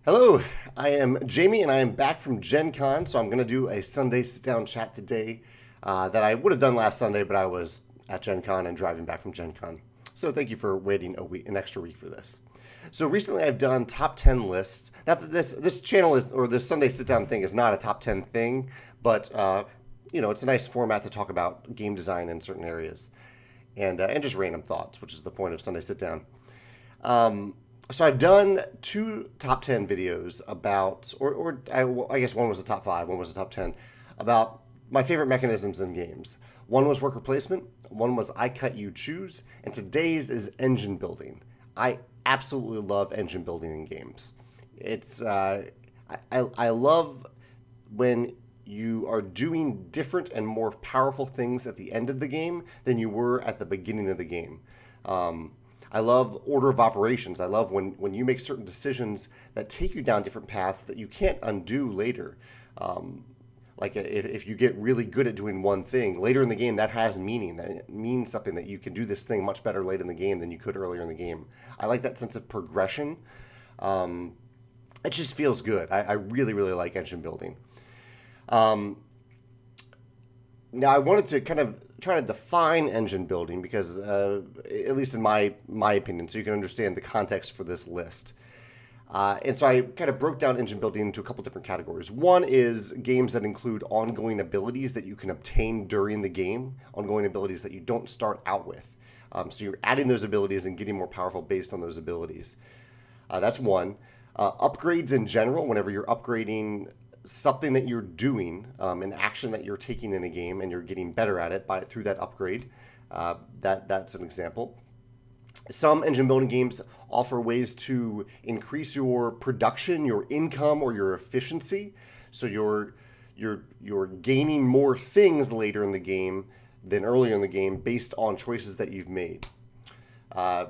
Hello, I am Jamey and I am back from Gen Con, so I'm going to do a Sunday sit-down chat today that I would have done last Sunday, but I was at Gen Con and driving back from Gen Con. So thank you for waiting an extra week for this. So recently I've done top 10 lists. Not that this channel is, or this Sunday sit-down thing is not a top 10 thing, but it's a nice format to talk about game design in certain areas and just random thoughts, which is the point of Sunday sit-down. So I've done two top 10 videos about, I guess one was a top 5, one was a top 10, about my favorite mechanisms in games. One was worker placement, one was I cut, you choose, and today's is engine building. I absolutely love engine building in games. It's, I love when you are doing different and more powerful things at the end of the game than you were at the beginning of the game. I love order of operations. I love when you make certain decisions that take you down different paths that you can't undo later. Like if you get really good at doing one thing, later in the game that has meaning. That means something that you can do this thing much better late in the game than you could earlier in the game. I like that sense of progression. It just feels good. I really, really like engine building. Now, I wanted to kind of try to define engine building because, at least in my opinion, so you can understand the context for this list. And so I kind of broke down engine building into a couple different categories. One is games that include ongoing abilities that you can obtain during the game, ongoing abilities that you don't start out with. So you're adding those abilities and getting more powerful based on those abilities. That's one. Upgrades in general, whenever you're upgrading something that you're doing, an action that you're taking in a game, and you're getting better at it through that upgrade. That's an example. Some engine building games offer ways to increase your production, your income, or your efficiency. So you're gaining more things later in the game than earlier in the game based on choices that you've made. Those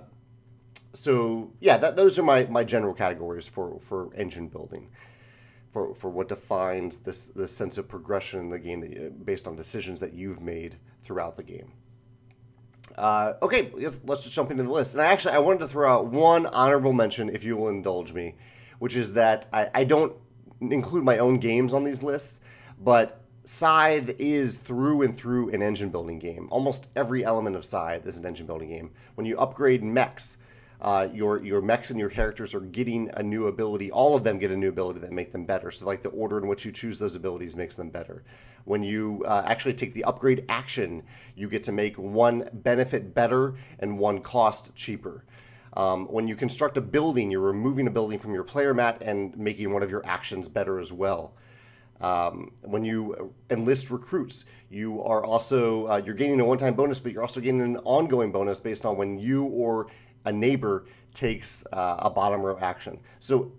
are my general categories for engine building. For what defines this sense of progression in the game based on decisions that you've made throughout the game. Let's just jump into the list. And I wanted to throw out one honorable mention, if you will indulge me, which is that I don't include my own games on these lists, but Scythe is through and through an engine building game. Almost every element of Scythe is an engine building game. When you upgrade mechs, your mechs and your characters are getting a new ability. All of them get a new ability that make them better. So like the order in which you choose those abilities makes them better. When you actually take the upgrade action, you get to make one benefit better and one cost cheaper. When you construct a building, you're removing a building from your player mat and making one of your actions better as well. When you enlist recruits, you are also you're gaining a one-time bonus, but you're also gaining an ongoing bonus based on when you or a neighbor takes a bottom row action. So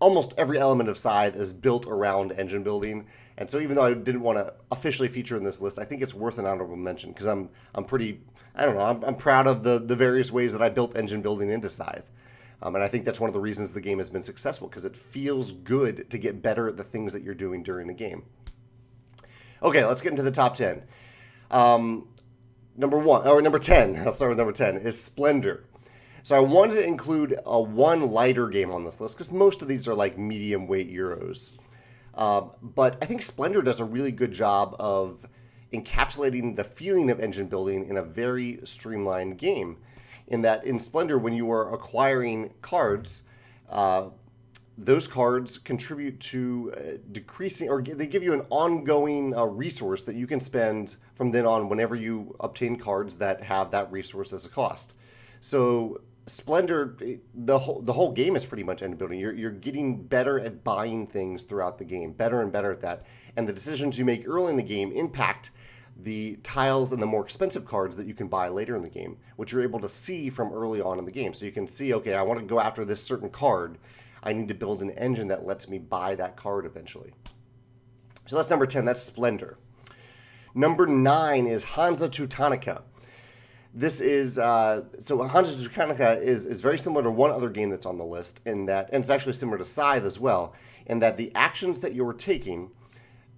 almost every element of Scythe is built around engine building. And so even though I didn't want to officially feature in this list, I think it's worth an honorable mention because I'm proud of the various ways that I built engine building into Scythe. And I think that's one of the reasons the game has been successful because it feels good to get better at the things that you're doing during the game. Okay, let's get into the top 10. Number 10, I'll start with number 10, is Splendor. So I wanted to include one lighter game on this list because most of these are like medium weight Euros. But I think Splendor does a really good job of encapsulating the feeling of engine building in a very streamlined game. In that in Splendor, when you are acquiring cards, those cards contribute to decreasing, or they give you an ongoing resource that you can spend from then on whenever you obtain cards that have that resource as a cost. So Splendor, the whole game is pretty much engine building. You're getting better at buying things throughout the game, better and better at that. And the decisions you make early in the game impact the tiles and the more expensive cards that you can buy later in the game, which you're able to see from early on in the game. So you can see, okay, I want to go after this certain card. I need to build an engine that lets me buy that card eventually. So that's number 10. That's Splendor. Number 9 is Hansa Teutonica. This is, so Hansa Teutonica is very similar to one other game that's on the list in that, and it's actually similar to Scythe as well, in that the actions that you're taking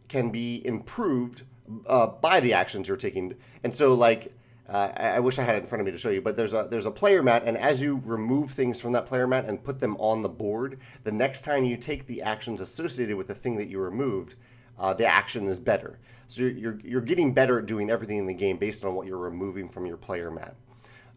can be improved by the actions you're taking. And so like I wish I had it in front of me to show you, but there's a player mat, and as you remove things from that player mat and put them on the board, the next time you take the actions associated with the thing that you removed, the action is better. So you're getting better at doing everything in the game based on what you're removing from your player mat.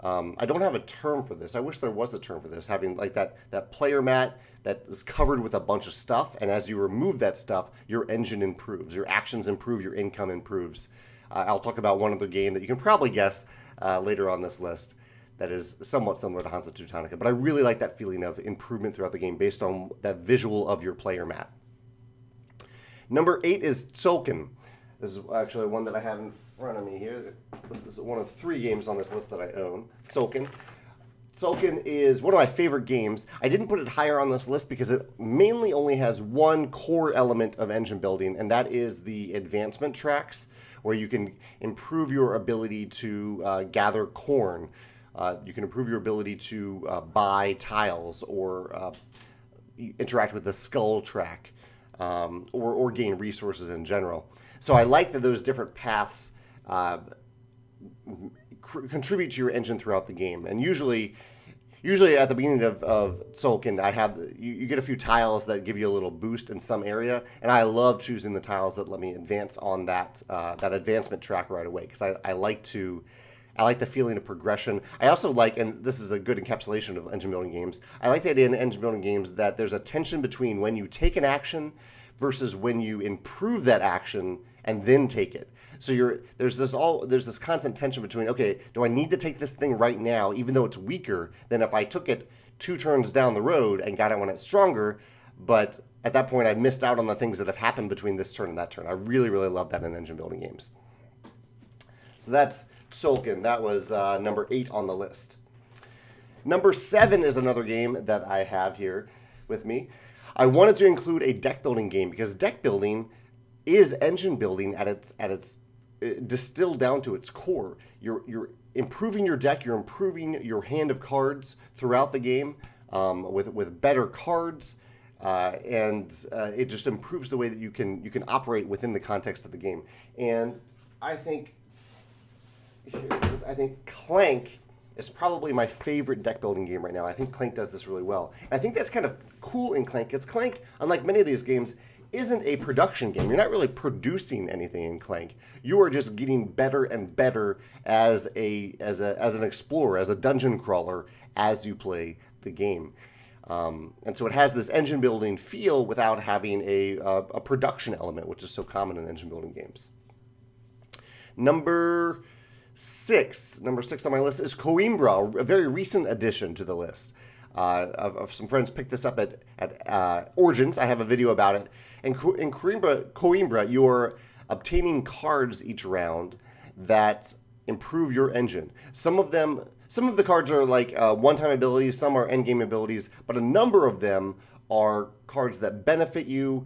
I don't have a term for this. I wish there was a term for this, having like that player mat that is covered with a bunch of stuff, and as you remove that stuff, your engine improves, your actions improve, your income improves. I'll talk about one other game that you can probably guess later on this list that is somewhat similar to Hansa Teutonica, but I really like that feeling of improvement throughout the game based on that visual of your player mat. Number 8 is Tzolk'in. This is actually one that I have in front of me here. This is one of 3 games on this list that I own. Tzolk'in. Tzolk'in is one of my favorite games. I didn't put it higher on this list because it mainly only has one core element of engine building, and that is the advancement tracks, where you can improve your ability to gather corn. You can improve your ability to buy tiles or interact with the skull track, or gain resources in general. So I like that those different paths contribute to your engine throughout the game. And usually at the beginning of Tzolk'in, you get a few tiles that give you a little boost in some area, and I love choosing the tiles that let me advance on that advancement track right away, because I like the feeling of progression. I also like, and this is a good encapsulation of engine building games, I like the idea in engine building games that there's a tension between when you take an action versus when you improve that action and then take it. So there's this constant tension between, okay, do I need to take this thing right now, even though it's weaker than if I took it 2 turns down the road and got it when it's stronger, but at that point I missed out on the things that have happened between this turn and that turn. I really, really love that in engine building games. So that's Tzolk'in. That was number 8 on the list. Number 7 is another game that I have here with me. I wanted to include a deck building game because deck building is engine building at its distilled down to its core. You're improving your deck, you're improving your hand of cards throughout the game with better cards, and it just improves the way that you can operate within the context of the game. And I think Clank is probably my favorite deck building game right now. I think Clank does this really well. And I think that's kind of cool in Clank, because Clank, unlike many of these games, isn't a production game. You're not really producing anything in Clank. You are just getting better and better as an explorer, as a dungeon crawler, as you play the game. And so it has this engine building feel without having a production element, which is so common in engine building games. Number 6 on my list is Coimbra, a very recent addition to the list. Of some friends picked this up at Origins. I have a video about it. And in Coimbra, you're obtaining cards each round that improve your engine. Some of the cards are like one-time abilities, some are endgame abilities, but a number of them are cards that benefit you.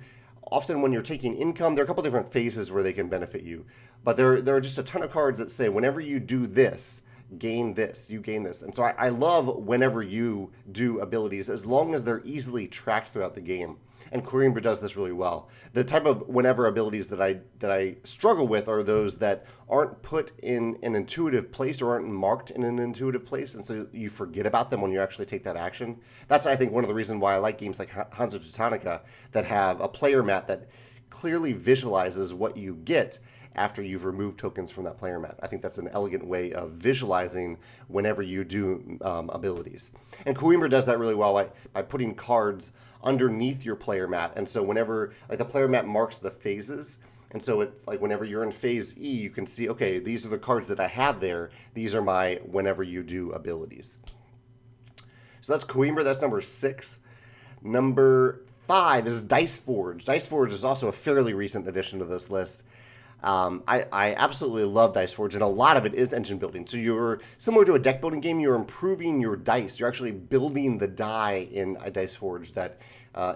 Often when you're taking income, there are a couple different phases where they can benefit you. But there are just a ton of cards that say, whenever you do this, gain this, you gain this. And so I love whenever you do abilities, as long as they're easily tracked throughout the game. And Coimbra does this really well. The type of whenever abilities that I struggle with are those that aren't put in an intuitive place or aren't marked in an intuitive place, and so you forget about them when you actually take that action. That's, I think, one of the reasons why I like games like Hansa Teutonica that have a player mat that clearly visualizes what you get after you've removed tokens from that player mat. I think that's an elegant way of visualizing whenever you do abilities. And Coimbra does that really well by putting cards underneath your player mat. And so whenever, like, the player mat marks the phases, and so it, like, whenever you're in phase E, you can see, okay, these are the cards that I have there. These are my whenever you do abilities. So that's Coimbra. That's number 6. Number 5 is Dice Forge. Dice Forge is also a fairly recent addition to this list. I absolutely love Dice Forge, and a lot of it is engine building. So you're similar to a deck building game. You're improving your dice. You're actually building the die in a Dice Forge that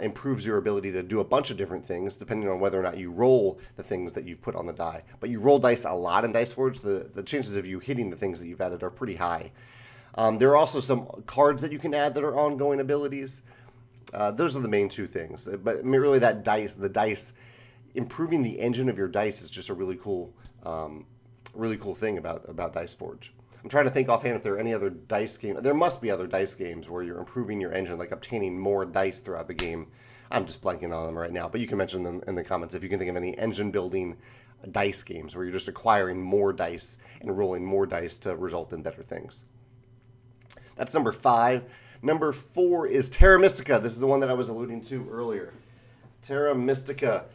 improves your ability to do a bunch of different things, depending on whether or not you roll the things that you've put on the die. But you roll dice a lot in Dice Forge. The chances of you hitting the things that you've added are pretty high. There are also some cards that you can add that are ongoing abilities. Those are the main 2 things. But I mean, really, the dice. Improving the engine of your dice is just a really cool thing about Dice Forge. I'm trying to think offhand if there are any other dice games. There must be other dice games where you're improving your engine, like obtaining more dice throughout the game. I'm just blanking on them right now, but you can mention them in the comments if you can think of any engine building dice games where you're just acquiring more dice and rolling more dice to result in better things. That's number 5. Number 4 is Terra Mystica. This is the one that I was alluding to earlier. Terra Mystica.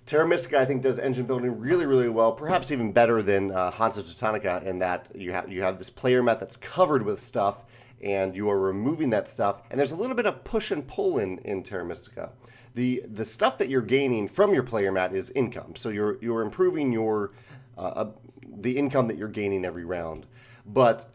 Terra Mystica, I think, does engine building really, really well, perhaps even better than Hansa Teutonica, in that you have this player mat that's covered with stuff, and you are removing that stuff. And there's a little bit of push and pull in Terra Mystica. The stuff that you're gaining from your player mat is income, so you're improving your the income that you're gaining every round. But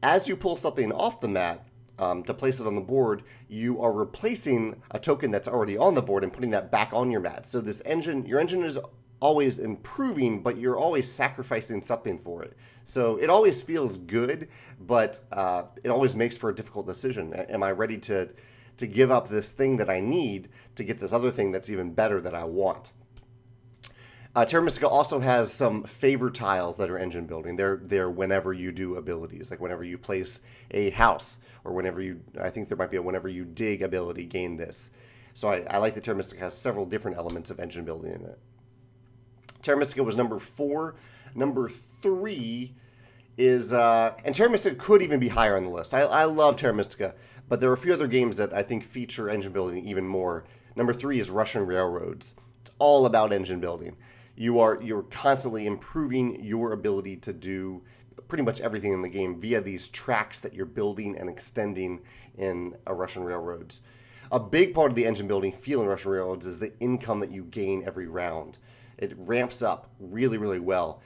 as you pull something off the mat to place it on the board, you are replacing a token that's already on the board and putting that back on your mat. So your engine is always improving, but you're always sacrificing something for it. So it always feels good, but it always makes for a difficult decision. Am I ready to give up this thing that I need to get this other thing that's even better that I want? Terra Mystica also has some favor tiles that are engine building. They're whenever you do abilities, like whenever you place a house, or I think there might be a whenever you dig ability, gain this. So I like that Terra Mystica has several different elements of engine building in it. Terra Mystica was number 4. Number 3 is, and Terra Mystica could even be higher on the list. I love Terra Mystica, but there are a few other games that I think feature engine building even more. Number 3 is Russian Railroads. It's all about engine building. You're constantly improving your ability to do pretty much everything in the game via these tracks that you're building and extending in Russian Railroads. A big part of the engine building feel in Russian Railroads is the income that you gain every round. It ramps up really, really well.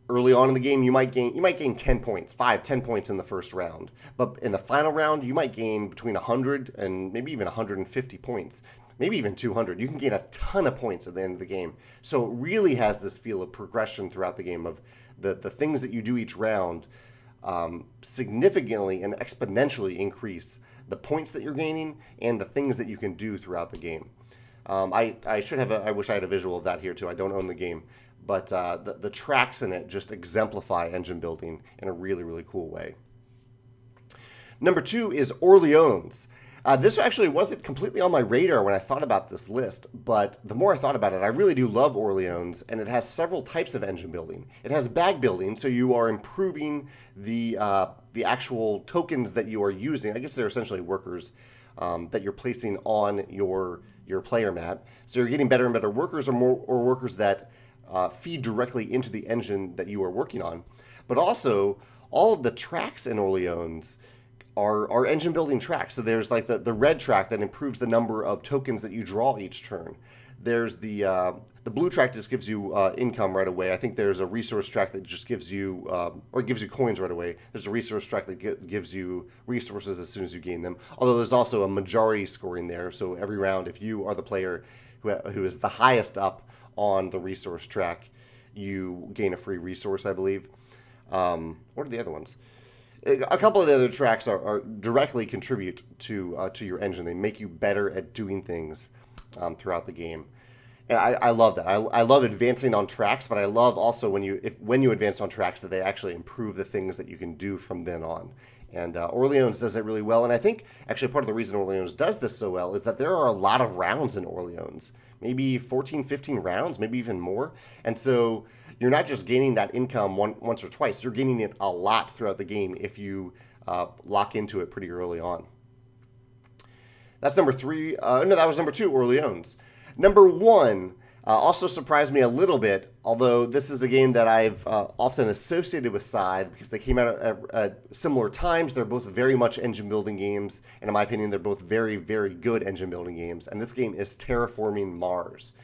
Early on in the game, you might gain 10 points, 10 points in the first round. But in the final round, you might gain between 100 and maybe even 150 points. Maybe even 200. You can gain a ton of points at the end of the game. So it really has this feel of progression throughout the game of the things that you do each round significantly and exponentially increase the points that you're gaining and the things that you can do throughout the game. I wish I had a visual of that here too. I don't own the game, but the tracks in it just exemplify engine building in a really, really cool way. Number 2 is Orleans. This actually wasn't completely on my radar when I thought about this list, but the more I thought about it, I really do love Orleans, and it has several types of engine building. It has bag building, so you are improving the actual tokens that you are using. I guess they're essentially workers that you're placing on your player mat. So you're getting better and better workers, or workers that feed directly into the engine that you are working on. But also, all of the tracks in Orleans are engine building tracks. So there's like the red track that improves the number of tokens that you draw each turn. There's the blue track just gives you income right away. I think there's a resource track that just gives you gives you coins right away. There's a resource track that gives you resources as soon as you gain them. Although there's also a majority scoring there. So every round, if you are the player who is the highest up on the resource track, you gain a free resource, I believe. What are the other ones? A couple of the other tracks are directly contribute to your engine. They make you better at doing things throughout the game. And I love that. I love advancing on tracks, but I love also when you advance on tracks that they actually improve the things that you can do from then on. And Orleans does it really well. And I think actually part of the reason Orleans does this so well is that there are a lot of rounds in Orleans. Maybe 14, 15 rounds, maybe even more. And so you're not just gaining that income once or twice. You're gaining it a lot throughout the game if you lock into it pretty early on. That's number 3. No, that was number 2, Orleans. Number 1 also surprised me a little bit, although this is a game that I've often associated with Scythe because they came out at similar times. They're both very much engine building games, and in my opinion, they're both very, very good engine building games. And this game is Terraforming Mars.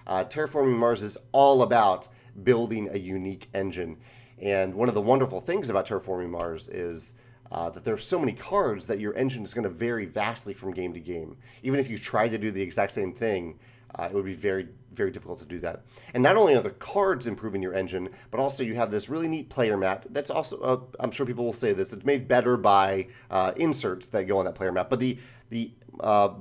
Terraforming Mars is all about building a unique engine. And one of the wonderful things about Terraforming Mars is that there are so many cards that your engine is going to vary vastly from game to game. Even if you try to do the exact same thing, it would be very, very difficult to do that. And not only are the cards improving your engine, but also you have this really neat player mat. That's also, I'm sure people will say this, it's made better by inserts that go on that player mat. But the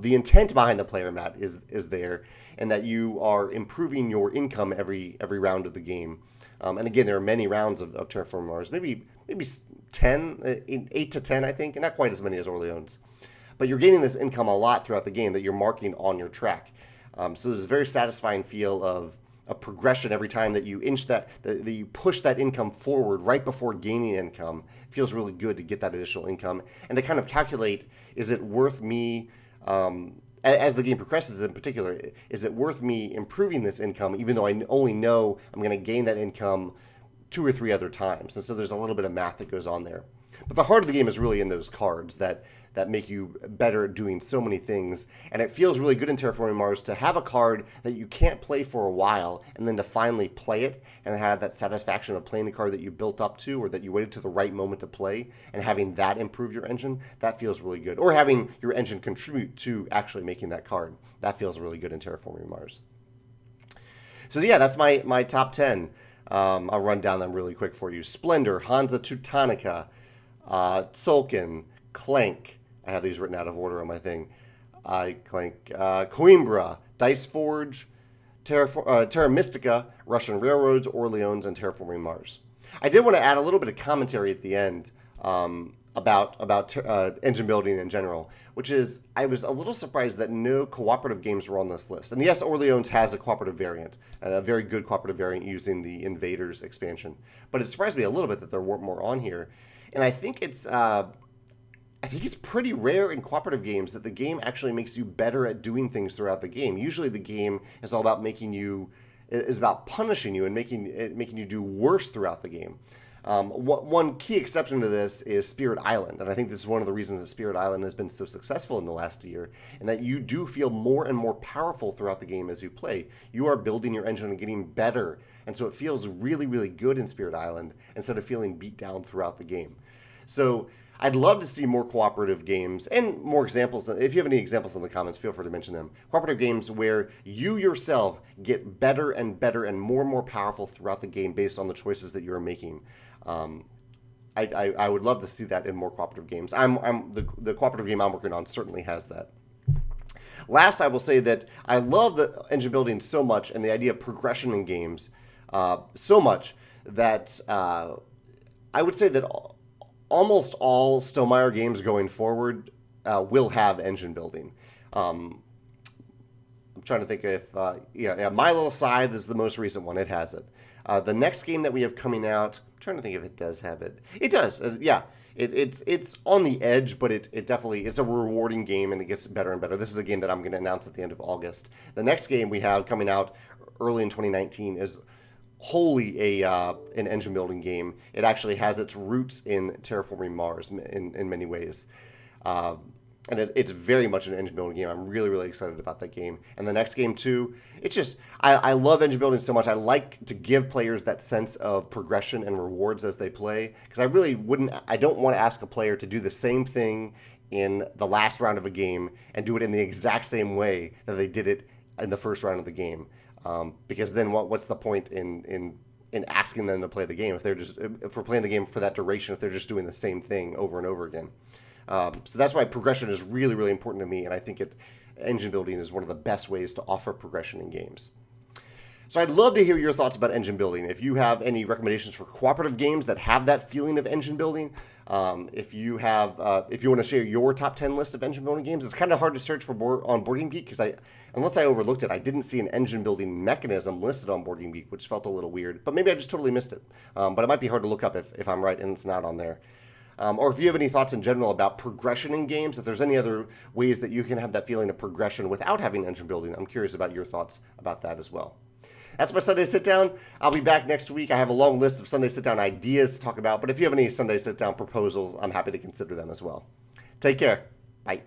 intent behind the player mat is there, and that you are improving your income every round of the game. And again, there are many rounds of Terraforming Mars, maybe maybe 10, 8 to 10, I think, and not quite as many as Orly owns. But you're gaining this income a lot throughout the game that you're marking on your track. So there's a very satisfying feel of a progression every time that you that you push that income forward right before gaining income. It feels really good to get that additional income and to kind of calculate, is it worth me, as the game progresses in particular, is it worth me improving this income even though I only know I'm going to gain that income 2 or 3 other times? And so there's a little bit of math that goes on there. But the heart of the game is really in those cards that make you better at doing so many things. And it feels really good in Terraforming Mars to have a card that you can't play for a while and then to finally play it and have that satisfaction of playing the card that you built up to or that you waited to the right moment to play and having that improve your engine. That feels really good. Or having your engine contribute to actually making that card. That feels really good in Terraforming Mars. So yeah, that's my top 10. I'll run down them really quick for you. Splendor, Hansa, Teutonica, Tzolk'in, Clank. I have these written out of order on my thing. Clank, Coimbra, Dice Forge, Terra Mystica, Russian Railroads, Orly, and Terraforming Mars. I did want to add a little bit of commentary at the end about engine building in general, which is I was a little surprised that no cooperative games were on this list. And yes, Orly has a cooperative variant, and a very good cooperative variant using the Invaders expansion. But it surprised me a little bit that there weren't more on here. And I think it's pretty rare in cooperative games that the game actually makes you better at doing things throughout the game. Usually the game is all about about punishing you and making you do worse throughout the game. One key exception to this is Spirit Island, and I think this is one of the reasons that Spirit Island has been so successful in the last year, and that you do feel more and more powerful throughout the game as you play. You are building your engine and getting better, and so it feels really, really good in Spirit Island instead of feeling beat down throughout the game. So I'd love to see more cooperative games and more examples. If you have any examples in the comments, feel free to mention them. Cooperative games where you yourself get better and better and more powerful throughout the game based on the choices that you're making. I would love to see that in more cooperative games. The cooperative game I'm working on certainly has that. Last, I will say that I love the engine building so much and the idea of progression in games so much that I would say that almost all Stonemaier games going forward will have engine building. I'm trying to think if, My Little Scythe is the most recent one. It has it. The next game that we have coming out, I'm trying to think if it does have it. It does, yeah. It's on the edge, but it definitely, it's a rewarding game and it gets better and better. This is a game that I'm going to announce at the end of August. The next game we have coming out early in 2019 is wholly an engine building game. It actually has its roots in Terraforming Mars in many ways. And it's very much an engine building game. I'm really, really excited about that game. And the next game, too, it's just, I love engine building so much. I like to give players that sense of progression and rewards as they play. Because I don't want to ask a player to do the same thing in the last round of a game and do it in the exact same way that they did it in the first round of the game. Because then what's the point in asking them to play the game if we're playing the game for that duration, if they're just doing the same thing over and over again. So that's why progression is really, really important to me, and I think engine building is one of the best ways to offer progression in games. So I'd love to hear your thoughts about engine building. If you have any recommendations for cooperative games that have that feeling of engine building, if you want to share your top 10 list of engine building games, it's kind of hard to search for on Board Game Geek because unless I overlooked it, I didn't see an engine building mechanism listed on Board Game Geek, which felt a little weird. But maybe I just totally missed it. But it might be hard to look up if I'm right and it's not on there. Or if you have any thoughts in general about progression in games, if there's any other ways that you can have that feeling of progression without having engine building, I'm curious about your thoughts about that as well. That's my Sunday Sit Down. I'll be back next week. I have a long list of Sunday Sit Down ideas to talk about, but if you have any Sunday Sit Down proposals, I'm happy to consider them as well. Take care. Bye.